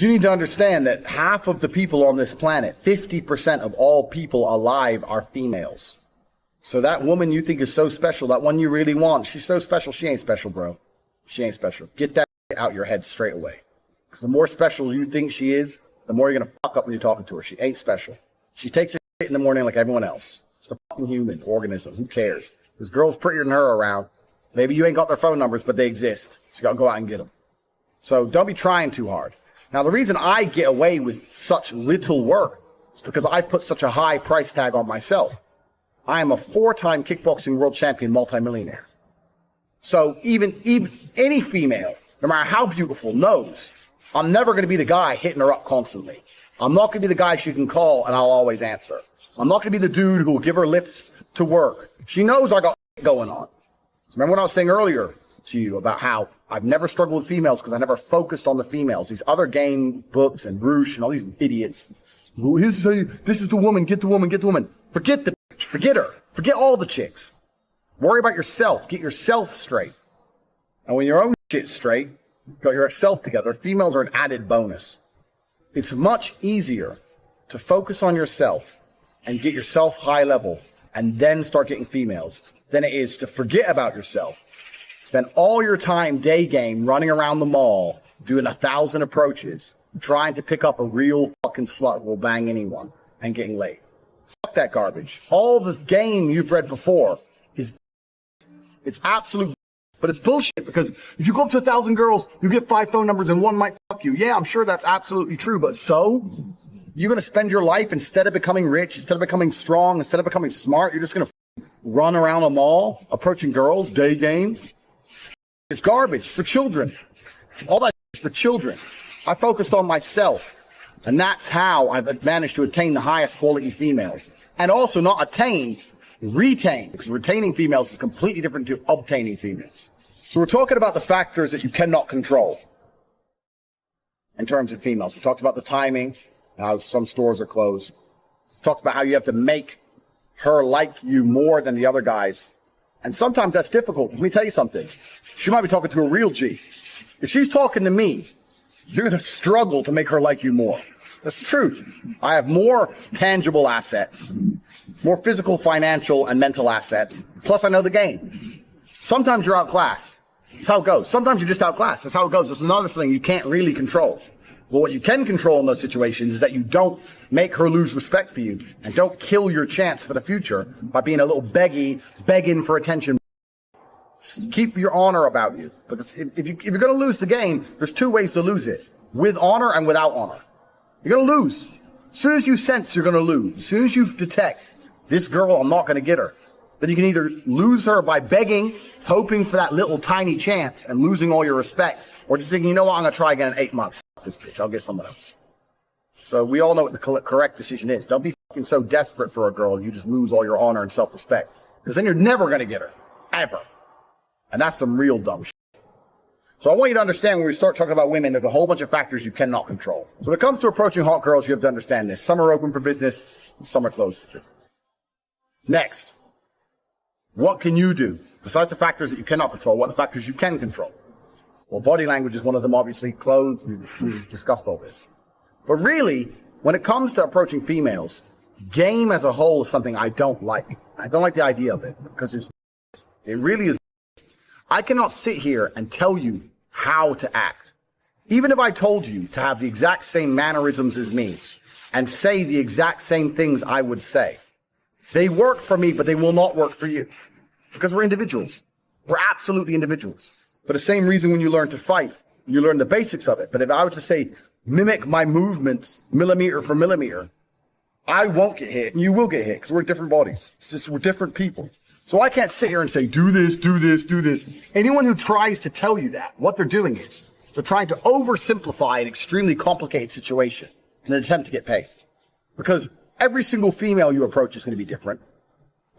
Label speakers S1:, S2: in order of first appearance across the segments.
S1: you need to understand that half of the people on this planet, 50% of all people alive, are females. So that woman you think is so special, that one you really want, she's so special, she ain't special, bro. She ain't special. Get that out your head straight away. Because the more special you think she is, the more you're going to fuck up when you're talking to her. She ain't special. She takes a shit in the morning like everyone else. She's a fucking human organism. Who cares? There's girls prettier than her around. Maybe you ain't got their phone numbers, but they exist. So you got to go out and get them. So don't be trying too hard. Now, the reason I get away with such little work is because I put such a high price tag on myself. I am a 4-time kickboxing world champion multimillionaire. So even any female, no matter how beautiful, knows I'm never going to be the guy hitting her up constantly. I'm not going to be the guy she can call and I'll always answer. I'm not going to be the dude who will give her lifts to work. She knows I got going on. Remember what I was saying earlier to you about how I've never struggled with females because I never focused on the females. These other game books and Roosh and all these idiots. This is the woman, get the woman, get the woman. Forget the bitch, forget her. Forget all the chicks. Worry about yourself. Get yourself straight. And when your own shit's straight, got yourself together, females are an added bonus. It's much easier to focus on yourself and get yourself high level and then start getting females than it is to forget about yourself. Spend all your time day game running around the mall, doing 1,000 approaches, trying to pick up a real fucking slut who will bang anyone and getting laid. Fuck that garbage. All the game you've read before it's absolute, but it's bullshit because if you go up to 1,000 girls, you get 5 phone numbers and one might fuck you. Yeah, I'm sure that's absolutely true, but so? You're going to spend your life, instead of becoming rich, instead of becoming strong, instead of becoming smart, you're just going to run around a mall, approaching girls, day game. It's garbage. It's for children. All that is for children. I focused on myself, and that's how I've managed to attain the highest quality females. And also not attain, retain, because retaining females is completely different to obtaining females. So we're talking about the factors that you cannot control in terms of females. We talked about the timing, how some stores are closed. We talked about how you have to make her like you more than the other guys. And sometimes that's difficult, because let me tell you something. She might be talking to a real G. If she's talking to me, you're going to struggle to make her like you more. That's the truth. I have more tangible assets, more physical, financial, and mental assets. Plus, I know the game. Sometimes you're outclassed. That's how it goes. Sometimes you're just outclassed. That's how it goes. That's another thing you can't really control. But what you can control in those situations is that you don't make her lose respect for you and don't kill your chance for the future by being a little begging for attention. Keep your honor about you. Because if you're going to lose the game, there's 2 ways to lose it. With honor and without honor. You're going to lose. As soon as you sense you're going to lose, as soon as you detect, this girl, I'm not going to get her, then you can either lose her by begging, hoping for that little tiny chance and losing all your respect, or just thinking, you know what, I'm going to try again in 8 months. This bitch, I'll get someone else. So we all know what the correct decision is. Don't be fucking so desperate for a girl you just lose all your honor and self-respect. Because then you're never going to get her. Ever. And that's some real dumb shit. So I want you to understand when we start talking about women, there's a whole bunch of factors you cannot control. So when it comes to approaching hot girls, you have to understand this. Some are open for business, some are closed for business. Next, what can you do? Besides the factors that you cannot control, what are the factors you can control? Well, body language is one of them, obviously. Clothes, we've discussed all this. But really, when it comes to approaching females, game as a whole is something I don't like. I don't like the idea of it, because it really is. I cannot sit here and tell you how to act. Even if I told you to have the exact same mannerisms as me and say the exact same things I would say, they work for me, but they will not work for you. Because we're individuals. We're absolutely individuals. For the same reason when you learn to fight, you learn the basics of it. But if I were to say, mimic my movements millimeter for millimeter, I won't get hit and you will get hit because we're different bodies. It's just we're different people. So I can't sit here and say, do this, do this, do this. Anyone who tries to tell you that, what they're doing is they're trying to oversimplify an extremely complicated situation in an attempt to get paid. Because every single female you approach is going to be different.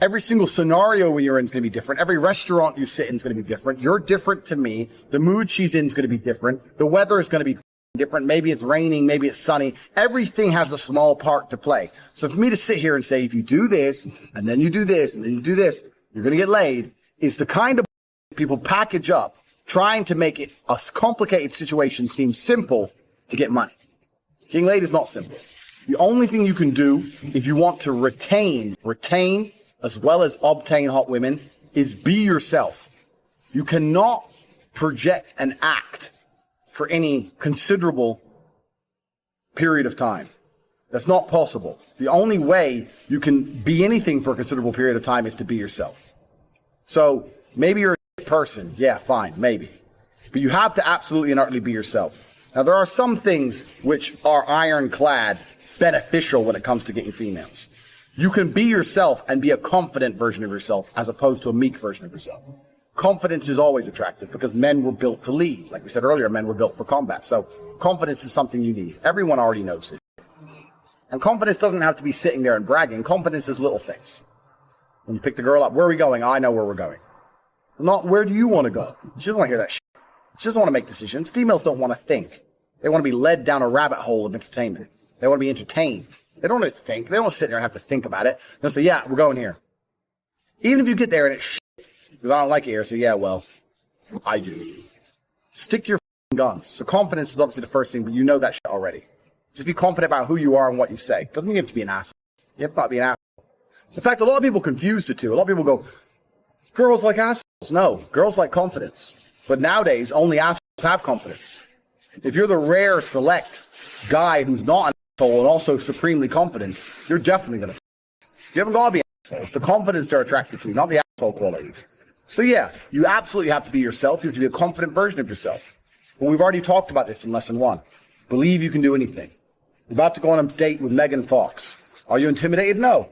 S1: Every single scenario where you're in is going to be different. Every restaurant you sit in is going to be different. You're different to me. The mood she's in is going to be different. The weather is going to be different. Maybe it's raining. Maybe it's sunny. Everything has a small part to play. So for me to sit here and say, if you do this, and then you do this, and then you do this, you're going to get laid, is the kind of people package up trying to make it a complicated situation seem simple to get money. Getting laid is not simple. The only thing you can do if you want to retain as well as obtain hot women is be yourself. You cannot project and act for any considerable period of time. That's not possible. The only way you can be anything for a considerable period of time is to be yourself. So maybe you're a person. Yeah, fine, maybe. But you have to absolutely and utterly be yourself. Now, there are some things which are ironclad beneficial when it comes to getting females. You can be yourself and be a confident version of yourself as opposed to a meek version of yourself. Confidence is always attractive because men were built to lead. Like we said earlier, men were built for combat. So confidence is something you need. Everyone already knows it. And confidence doesn't have to be sitting there and bragging. Confidence is little things. When you pick the girl up, where are we going? I know where we're going. Not where do you want to go? She doesn't want to hear that shit. She doesn't want to make decisions. Females don't want to think. They want to be led down a rabbit hole of entertainment. They want to be entertained. They don't want to think. They don't want to sit there and have to think about it. They'll say, yeah, we're going here. Even if you get there and it's shit, because I don't like it here, say, yeah, well, I do. Stick to your guns. So confidence is obviously the first thing, but you know that shit already. Just be confident about who you are and what you say. Doesn't mean you have to be an asshole. You have to not be an asshole. In fact, a lot of people confuse the two. A lot of people go, girls like assholes. No, girls like confidence. But nowadays, only assholes have confidence. If you're the rare, select guy who's not an asshole and also supremely confident, you're definitely going to. You haven't got to be assholes. The confidence they're attracted to, not the asshole qualities. So yeah, you absolutely have to be yourself. You have to be a confident version of yourself. But we've already talked about this in lesson 1. Believe you can do anything. You're about to go on a date with Megan Fox. Are you intimidated? No.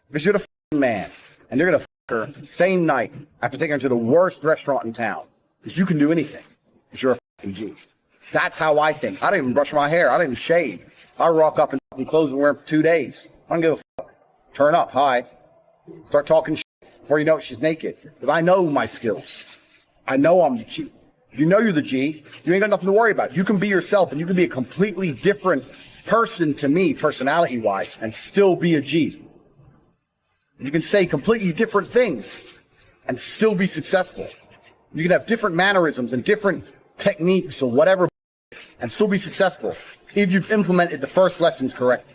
S1: Because you're the man. And you're going to her the same night after taking her to the worst restaurant in town. Because you can do anything. Because you're a G. That's how I think. I don't even brush my hair. I don't even shave. I rock up in clothes and wear them for 2 days. I don't give a fuck. Turn up. Hi. Start talking shit. Before you know it, she's naked. Because I know my skills. I know I'm the G. If you know you're the G, you ain't got nothing to worry about. You can be yourself and you can be a completely different person to me, personality-wise, and still be a G. You can say completely different things and still be successful. You can have different mannerisms and different techniques or whatever and still be successful if you've implemented the first lessons correctly.